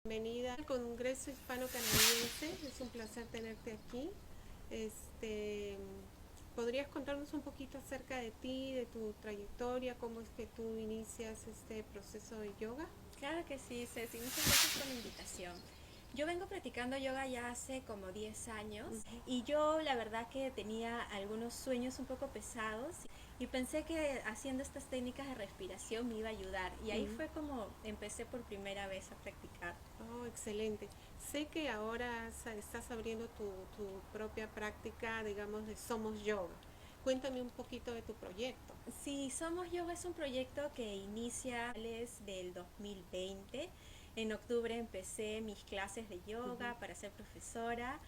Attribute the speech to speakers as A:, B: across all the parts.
A: Bienvenida al Congreso Hispano-Canadiense, es un placer tenerte aquí. Este, ¿Podrías contarnos un poquito acerca de ti, de tu trayectoria, cómo es que tú inicias este proceso de yoga?
B: Claro que sí, Ceci, muchas gracias por la invitación. Yo vengo practicando yoga ya hace como 10 años y yo la verdad que tenía algunos sueños un poco pesados y pensé que haciendo estas técnicas de respiración me iba a ayudar y ahí
A: Ujú.
B: fue como empecé por primera vez a practicar.
A: Oh, excelente. Sé que ahora estás abriendo tu propia práctica, digamos, de Somos Yoga. Cuéntame un poquito de tu proyecto.
B: Sí, Somos Yoga es un proyecto que inicia del 2020. En octubre empecé mis clases de
A: Ujú,
B: yoga para ser profesora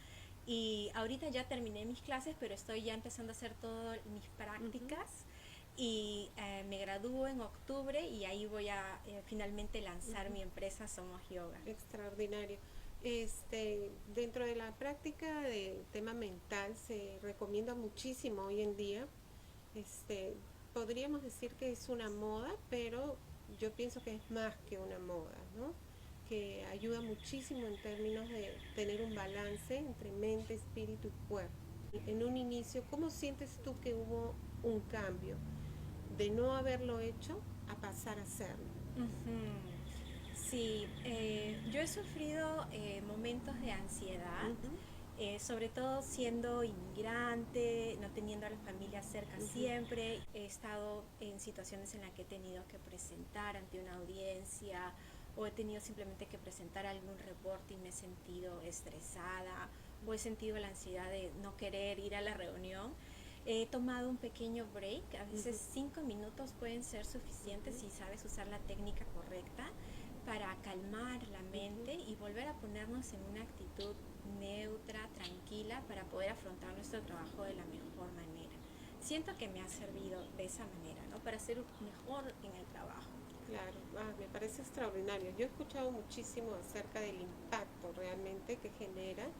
B: y ahorita ya terminé mis clases, pero estoy ya empezando a hacer todas mis
A: ujú.
B: prácticas y me gradúo en octubre y ahí voy a finalmente lanzar
A: Ujú.
B: mi empresa Somos Yoga.
A: Extraordinario. Dentro de la práctica del tema mental se recomienda muchísimo hoy en día. Este, Podríamos decir que es una moda, pero yo pienso que es más que una moda, ¿no? Que ayuda muchísimo en términos de tener un balance entre mente, espíritu y cuerpo. En un inicio, ¿cómo sientes tú que hubo un cambio de no haberlo hecho a pasar a hacerlo?
B: Ujú. Sí, yo he sufrido momentos de ansiedad,
A: Ujú,
B: sobre todo siendo inmigrante, no teniendo a la familia cerca
A: ujú,
B: siempre. He estado en situaciones en las que he tenido que presentar ante una audiencia o he tenido simplemente que presentar algún reporte y me he sentido estresada o he sentido la ansiedad de no querer ir a la reunión. He tomado un pequeño break, a veces
A: ujú,
B: 5 minutos pueden ser suficientes
A: ujú,
B: si sabes usar la técnica correcta para calmar la
A: ujú.
B: mente y volver a ponernos en una actitud neutra, tranquila, para poder afrontar nuestro trabajo de la mejor manera. Siento que me ha servido de esa manera, ¿no? Para ser mejor en el trabajo.
A: Claro, me parece extraordinario. Yo he escuchado muchísimo acerca del impacto realmente que genera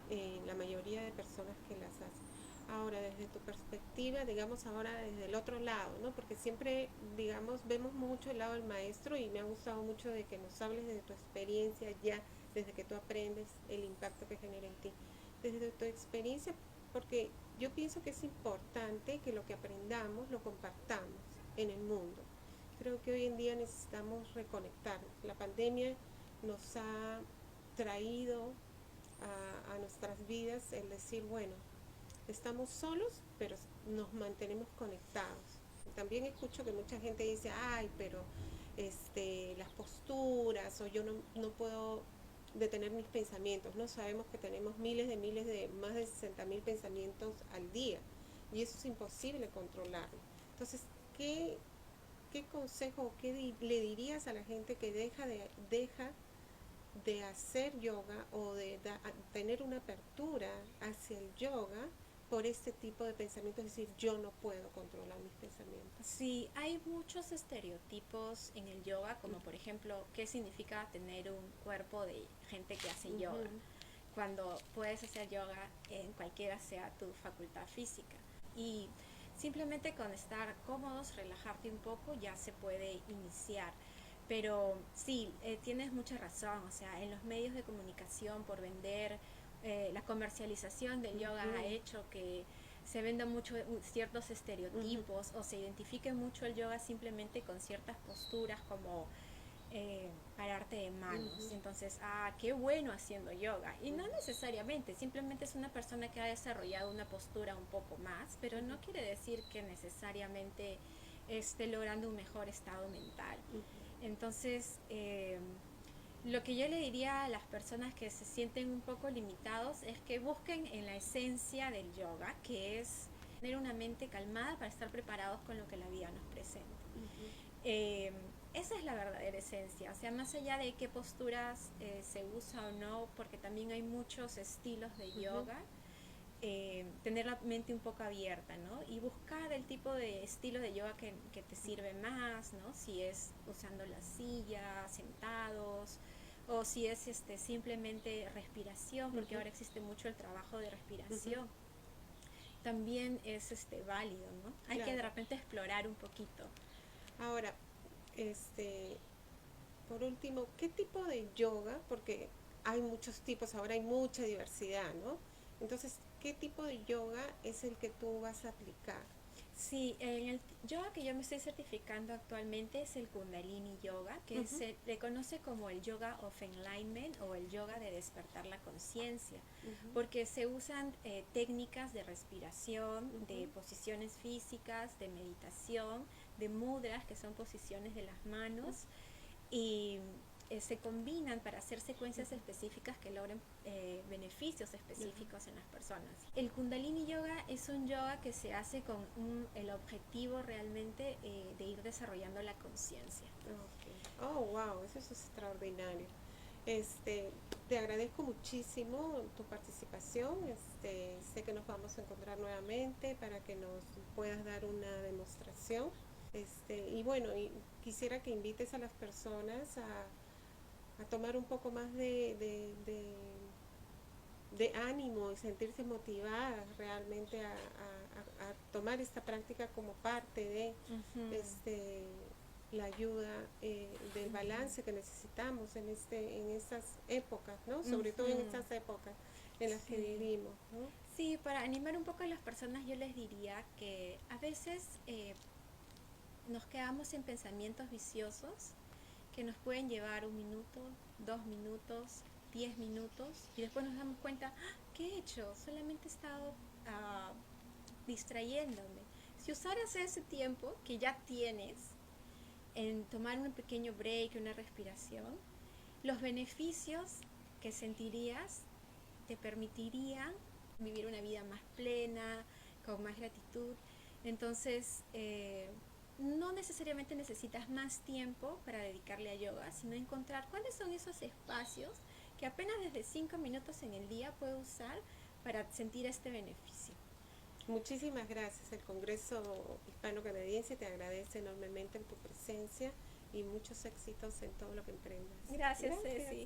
A: en la mayoría de personas que las hacen. Ahora, desde tu perspectiva, digamos ahora desde el otro lado, ¿no? Porque siempre, digamos, vemos mucho el lado del maestro y me ha gustado mucho de que nos hables de tu experiencia ya, desde que tú aprendes el impacto que genera en ti. Desde tu experiencia, porque yo pienso que es importante que lo que aprendamos lo compartamos en el mundo. Creo que hoy en día necesitamos reconectarnos. La pandemia nos ha traído a nuestras vidas el decir, bueno, estamos solos, pero nos mantenemos conectados. También escucho que mucha gente dice, ay, pero las posturas, o yo no puedo detener mis pensamientos. No sabemos que tenemos miles de más de 60.000 pensamientos al día, y eso es imposible controlarlo. Entonces, ¿qué, qué consejo o le dirías a la gente que deja de hacer yoga o de tener una apertura hacia el yoga por este tipo de pensamientos? Es decir, yo no puedo controlar mis pensamientos.
B: Sí, hay muchos estereotipos en el yoga, como por ejemplo, ¿qué significa tener un cuerpo de gente que hace yoga?
A: Ujú,
B: Cuando puedes hacer yoga en cualquiera sea tu facultad física. Y simplemente con estar cómodos, relajarte un poco, ya se puede iniciar. Pero sí, tienes mucha razón, o sea, en los medios de comunicación por vender, la comercialización del yoga ha
A: ujú,
B: hecho que se vendan mucho ciertos
A: ujú,
B: estereotipos o se identifique mucho el yoga simplemente con ciertas posturas como pararte de manos.
A: ujú,
B: Entonces, qué bueno haciendo yoga. Y no
A: ujú,
B: necesariamente, simplemente es una persona que ha desarrollado una postura un poco más, pero
A: ujú,
B: no quiere decir que necesariamente esté logrando un mejor estado mental.
A: ujú.
B: Entonces, lo que yo le diría a las personas que se sienten un poco limitados es que busquen en la esencia del yoga, que es tener una mente calmada para estar preparados con lo que la vida nos presenta.
A: Ujú,
B: Eh, Esa es la verdadera esencia, o sea, más allá de qué posturas se usa o no, porque también hay muchos estilos de
A: ujú,
B: yoga, tener la mente un poco abierta, ¿no? Y buscar el tipo de estilo de yoga que te sirve más, ¿no? Si es usando la silla, sentados, o si es simplemente respiración, porque
A: ujú,
B: ahora existe mucho el trabajo de
A: ujú.
B: respiración. También es válido, ¿no? Hay que de
A: Claro.
B: repente explorar un poquito.
A: Ahora, este, por último, ¿qué tipo de yoga? Porque hay muchos tipos, ahora hay mucha diversidad, ¿no? Entonces, ¿qué tipo de yoga es el que tú vas a aplicar?
B: Sí, en el yoga que yo me estoy certificando actualmente es el Kundalini Yoga, que
A: Ujú,
B: se le conoce como el Yoga of Enlightenment o el yoga de despertar la conciencia,
A: ujú,
B: porque se usan técnicas de respiración, de
A: ujú,
B: posiciones físicas, de meditación, de mudras, que son posiciones de las manos, y se combinan para hacer secuencias
A: ujú,
B: específicas que logren beneficios
A: ujú.
B: específicos en las personas. El Kundalini Yoga es un yoga que se hace con el objetivo realmente de ir desarrollando la conciencia.
A: Okay. Oh, wow, eso es extraordinario. Este, te agradezco muchísimo tu participación. Sé que nos vamos a encontrar nuevamente para que nos puedas dar una demostración. Y bueno, y quisiera que invites a las personas a tomar un poco más de ánimo y sentirse motivadas realmente a tomar esta práctica como parte de
B: Ujú,
A: este, la ayuda del
B: ujú,
A: balance que necesitamos en estas épocas, ¿no? Sobre todo en
B: ujú.
A: estas épocas en las que
B: Sí.
A: vivimos, ¿no?
B: Sí, para animar un poco a las personas yo les diría que a veces nos quedamos en pensamientos viciosos que nos pueden llevar 1 minuto, 2 minutos, 10 minutos y después nos damos cuenta, "Ah, ¿qué he hecho? Solamente he estado ah, distrayéndome". Si usaras ese tiempo que ya tienes en tomar un pequeño break, una respiración, los beneficios que sentirías te permitirían vivir una vida más plena, con más gratitud. Entonces, no necesariamente necesitas más tiempo para dedicarle a yoga, sino encontrar cuáles son esos espacios que apenas desde 5 minutos en el día puedo usar para sentir este beneficio.
A: Muchísimas gracias. El Congreso Hispano-Canadiense te agradece enormemente tu presencia y muchos éxitos en todo lo que emprendas.
B: Gracias,
A: Gracias.
B: Ceci.